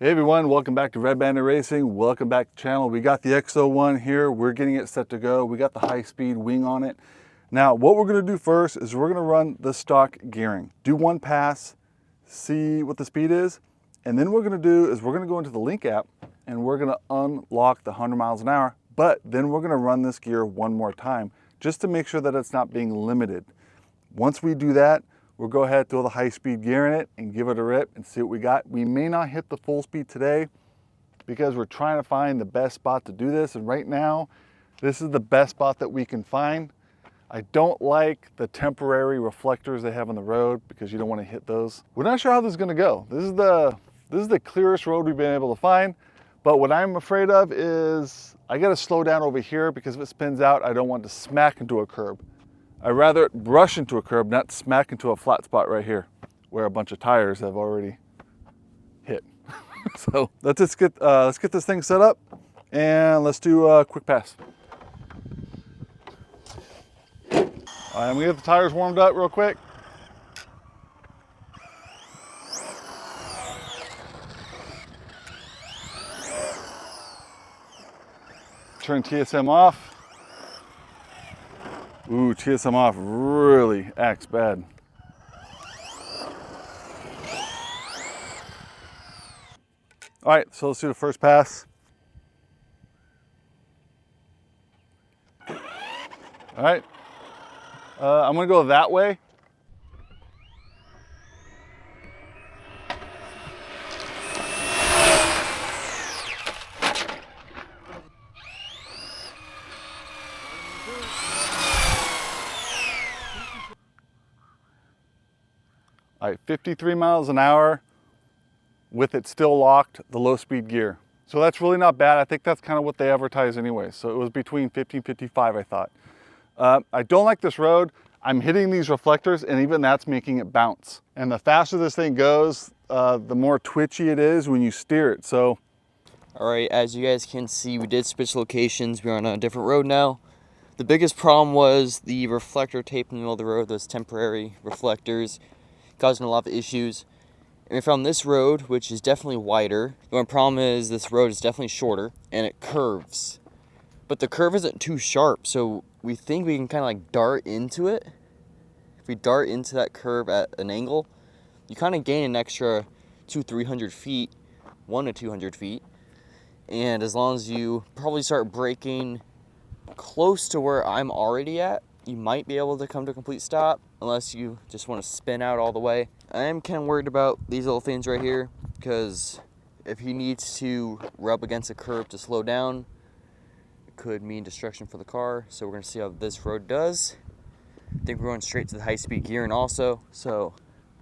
Hey everyone, welcome back to Redbanditracing. Welcome back to the channel. We got the XO-1 here. We're getting it set to go. We got the high-speed wing on it. Now, what we're going to do first is we're going to run the stock gearing. Do one pass, see what the speed is, and then what we're going to do is we're going to go into the Link app and we're going to unlock the 100 miles an hour, but then we're going to run this gear one more time just to make sure that it's not being limited. Once we do that, we'll go ahead, throw the high-speed gear in it and give it a rip and see what we got. We may not hit the full speed today because we're trying to find the best spot to do this. And right now, this is the best spot that we can find. I don't like the temporary reflectors they have on the road because you don't want to hit those. We're not sure how this is going to go. This is the clearest road we've been able to find. But what I'm afraid of is I got to slow down over here because if it spins out, I don't want to smack into a curb. I'd rather brush into a curb, not smack into a flat spot right here where a bunch of tires have already hit. So let's get this thing set up and let's do a quick pass. All right, I'm gonna get the tires warmed up real quick. Turn TSM off. Ooh, TSM off really acts bad. All right, so let's do the first pass. All right, I'm gonna go that way. All right, 53 miles an hour with it still locked, the low speed gear. So that's really not bad. I think that's kind of what they advertise anyway. So it was between 50 and 55, I thought. I don't like this road. I'm hitting these reflectors and even that's making it bounce. And the faster this thing goes, the more twitchy it is when you steer it, so. All right, as you guys can see, we did switch locations. We're on a different road now. The biggest problem was the reflector tape in the middle of the road, those temporary reflectors, causing a lot of issues. And we found this road, which is definitely wider. The only problem is this road is definitely shorter and it curves. But the curve isn't too sharp, so we think we can kind of like dart into it. If we dart into that curve at an angle, you kind of gain an extra 200-300 feet, 1 to 200 feet. And as long as you probably start braking close to where I'm already at, you might be able to come to a complete stop unless you just want to spin out all the way. I am kind of worried about these little things right here because if he needs to rub against a curb to slow down, it could mean destruction for the car. So we're going to see how this road does. I think we're going straight to the high-speed gearing also. So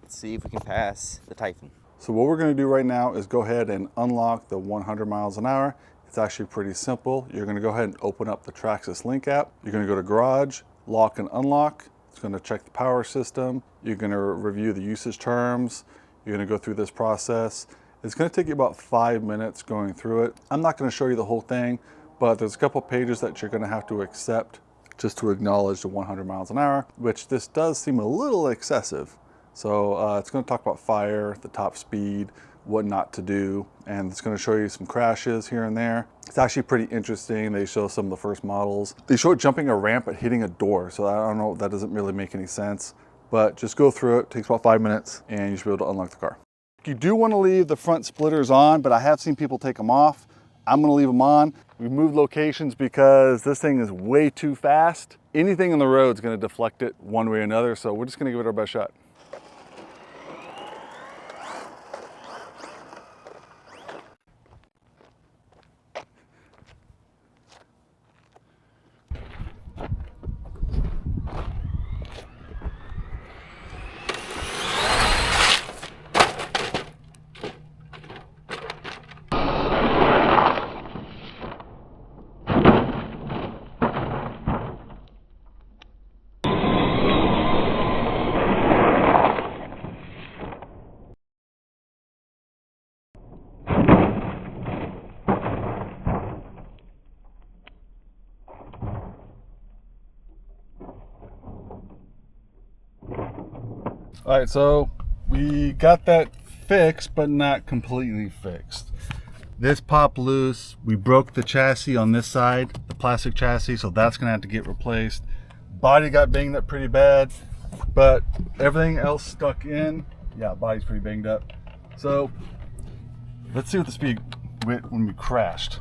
let's see if we can pass the Titan. So what we're going to do right now is go ahead and unlock the 100 miles an hour. It's actually pretty simple. You're going to go ahead and open up the Traxxas Link app. You're going to go to Garage, Lock and Unlock. It's going to check the power system. You're going to review the usage terms. You're going to go through this process. It's going to take you about 5 minutes going through it. I'm not going to show you the whole thing, but there's a couple pages that you're going to have to accept just to acknowledge the 100 miles an hour, which this does seem a little excessive. So it's going to talk about fire, the top speed, what not to do, and it's going to show you some crashes here and there. It's actually pretty interesting. They show some of the first models. They show it jumping a ramp but hitting a door, so I don't know, that doesn't really make any sense, but just go through it. It takes about 5 minutes and you should be able to unlock the car. You do want to leave the front splitters on, but I have seen people take them off. I'm going to leave them on. We moved locations because this thing is way too fast. Anything on the road is going to deflect it one way or another, so we're just going to give it our best shot. All right, so we got that fixed, but not completely fixed. This popped loose. We broke the chassis on this side, the plastic chassis, so that's gonna have to get replaced. Body got banged up pretty bad, but everything else stuck in. Yeah, body's pretty banged up. So let's see what the speed went when we crashed.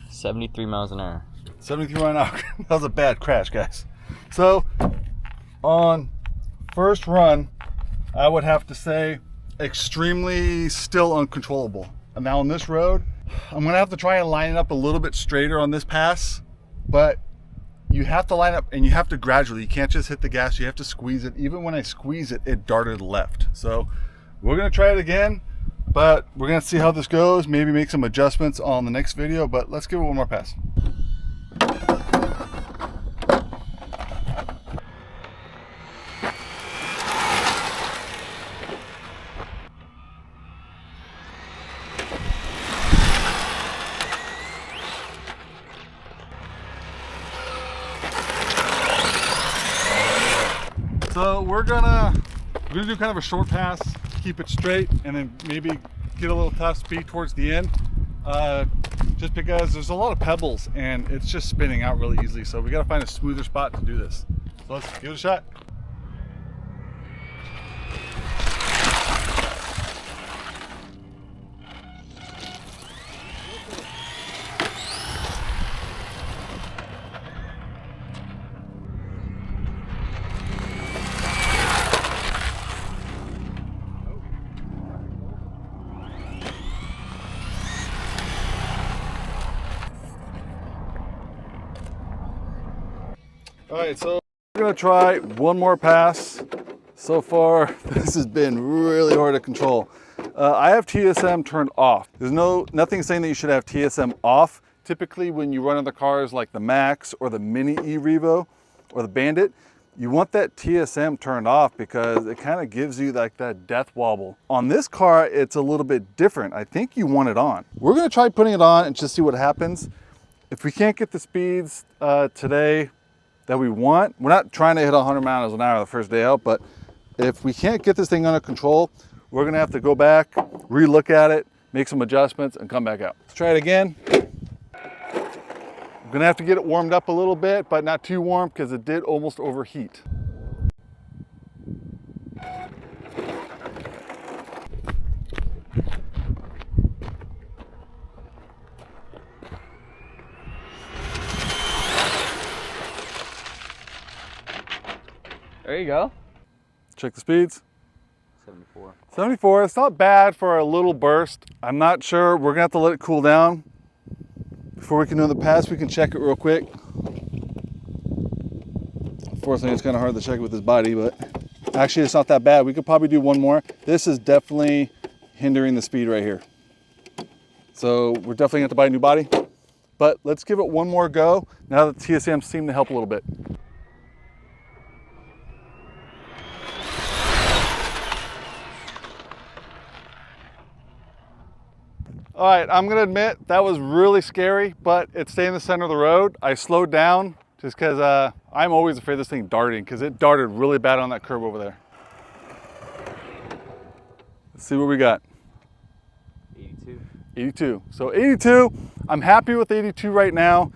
73 miles an hour. 73 miles an hour. That was a bad crash, guys. So on first run, I would have to say extremely still uncontrollable. And now on this road, I'm gonna have to try and line it up a little bit straighter on this pass, but you have to line up and you have to gradually, you can't just hit the gas, you have to squeeze it. Even when I squeeze it, it darted left. So we're gonna try it again, but we're gonna see how this goes, maybe make some adjustments on the next video, but let's give it one more pass. So we're gonna do kind of a short pass, keep it straight, and then maybe get a little top speed towards the end, just because there's a lot of pebbles and it's just spinning out really easily. So we gotta find a smoother spot to do this. So let's give it a shot. All right, so we're gonna try one more pass. So far, this has been really hard to control. I have TSM turned off. There's nothing saying that you should have TSM off. Typically, when you run other cars like the Max or the Mini E-Revo or the Bandit, you want that TSM turned off because it kind of gives you like that death wobble. On this car, it's a little bit different. I think you want it on. We're gonna try putting it on and just see what happens. If we can't get the speeds today that we want, we're not trying to hit 100 miles an hour the first day out, but if we can't get this thing under control, we're gonna have to go back, re-look at it, make some adjustments, and come back out. Let's try it again. I'm gonna have to get it warmed up a little bit, but not too warm because it did almost overheat. There you go. Check the speeds. 74. 74, it's not bad for a little burst. I'm not sure, we're gonna have to let it cool down. Before we can do the pass, we can check it real quick. Unfortunately, it's kind of hard to check it with this body, but actually it's not that bad. We could probably do one more. This is definitely hindering the speed right here. So we're definitely gonna have to buy a new body, but let's give it one more go. Now that the TSM seemed to help a little bit. All right, I'm gonna admit that was really scary, but it stayed in the center of the road. I slowed down just because I'm always afraid of this thing darting because it darted really bad on that curb over there. Let's see what we got. 82. 82. So 82, I'm happy with 82 right now.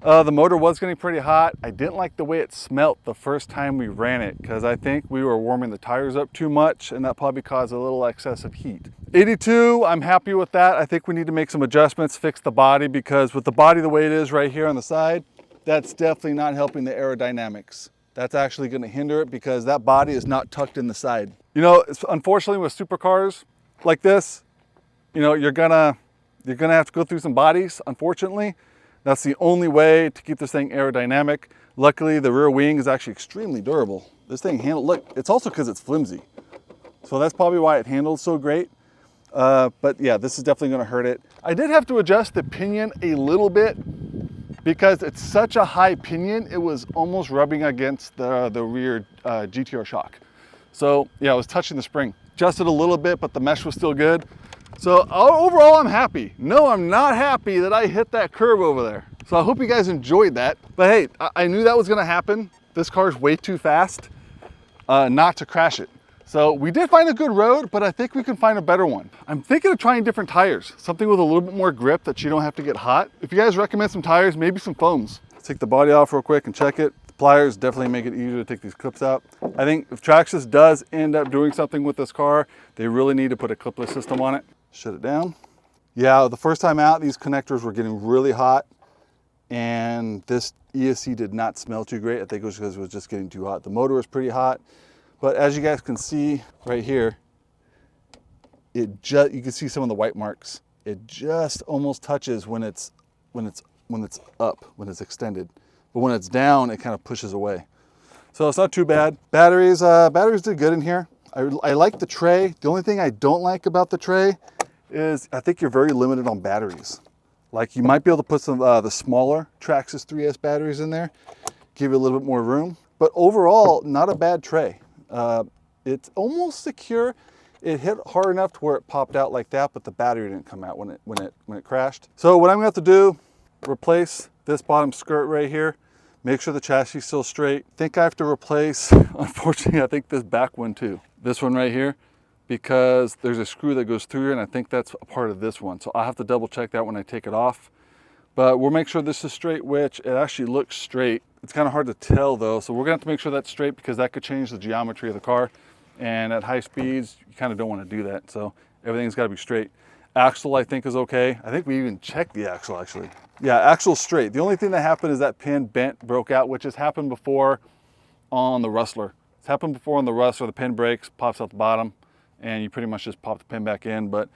The motor was getting pretty hot. I didn't like the way it smelt the first time we ran it because I think we were warming the tires up too much and that probably caused a little excessive heat. 82, I'm happy with that. I think we need to make some adjustments, fix the body, because with the body the way it is right here on the side, that's definitely not helping the aerodynamics. That's actually going to hinder it because that body is not tucked in the side. You know, unfortunately with supercars like this, you know, you're gonna have to go through some bodies, unfortunately. That's the only way to keep this thing aerodynamic. Luckily, the rear wing is actually extremely durable. This thing look, it's also because it's flimsy. So that's probably why it handles so great. But yeah, this is definitely gonna hurt it. I did have to adjust the pinion a little bit because it's such a high pinion, it was almost rubbing against the rear GTR shock. So yeah, I was touching the spring. Adjusted a little bit, but the mesh was still good. So overall, I'm happy. No, I'm not happy that I hit that curb over there. So I hope you guys enjoyed that. But hey, I knew that was gonna happen. This car's way too fast not to crash it. So we did find a good road, but I think we can find a better one. I'm thinking of trying different tires, something with a little bit more grip that you don't have to get hot. If you guys recommend some tires, maybe some foams. Let's take the body off real quick and check it. The pliers definitely make it easier to take these clips out. I think if Traxxas does end up doing something with this car, they really need to put a clipless system on it. Shut it down. Yeah, the first time out, these connectors were getting really hot, and this ESC did not smell too great. I think it was because it was just getting too hot. The motor was pretty hot, but as you guys can see right here, you can see some of the white marks. It just almost touches when it's up, when it's extended, but when it's down, it kind of pushes away. So it's not too bad. Batteries did good in here. I like the tray. The only thing I don't like about the tray is I think you're very limited on batteries. Like you might be able to put some the smaller Traxxas 3S batteries in there, give you a little bit more room. But overall, not a bad tray. It's almost secure. It hit hard enough to where it popped out like that, but the battery didn't come out when it crashed. So what I'm gonna have to do, replace this bottom skirt right here, make sure the chassis is still straight. I think I have to replace, unfortunately, I think this back one too. This one right here, because there's a screw that goes through here, and I think that's a part of this one. So I'll have to double check that when I take it off. But we'll make sure this is straight, which it actually looks straight. It's kind of hard to tell though. So we're gonna have to make sure that's straight because that could change the geometry of the car. And at high speeds, you kind of don't want to do that. So everything's got to be straight. Axle, I think, is okay. I think we even checked the axle actually. Yeah, axle's straight. The only thing that happened is that pin bent, broke out, which has happened before on the Rustler. It's happened before on the Rustler. The pin breaks, pops out the bottom, and you pretty much just pop the pin back in. But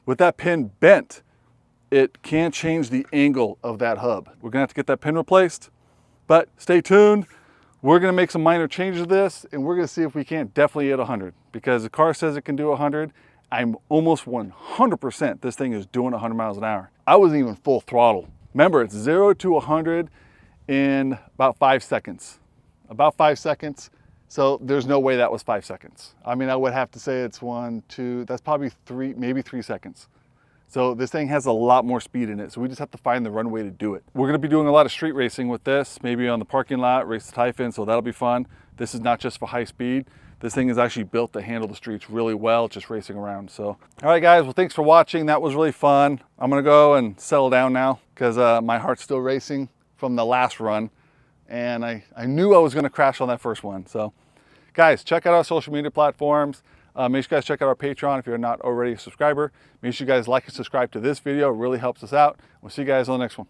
with that pin bent, it can change the angle of that hub. We're gonna have to get that pin replaced, but stay tuned. We're gonna make some minor changes to this, and we're gonna see if we can't definitely hit 100, because the car says it can do 100. I'm almost 100% this thing is doing 100 miles an hour. I wasn't even full throttle. Remember, it's 0 to 100 in about 5 seconds. About 5 seconds. So there's no way that was 5 seconds. I mean, I would have to say it's 1, 2, that's probably 3, maybe 3 seconds. So this thing has a lot more speed in it. So we just have to find the runway to do it. We're gonna be doing a lot of street racing with this, maybe on the parking lot, race the Typhon, so that'll be fun. This is not just for high speed. This thing is actually built to handle the streets really well, just racing around. So, all right guys, well, thanks for watching. That was really fun. I'm gonna go and settle down now because my heart's still racing from the last run. And I knew I was gonna crash on that first one. So guys, check out our social media platforms. Make sure you guys check out our Patreon if you're not already a subscriber. Make sure you guys like and subscribe to this video. It really helps us out. We'll see you guys on the next one.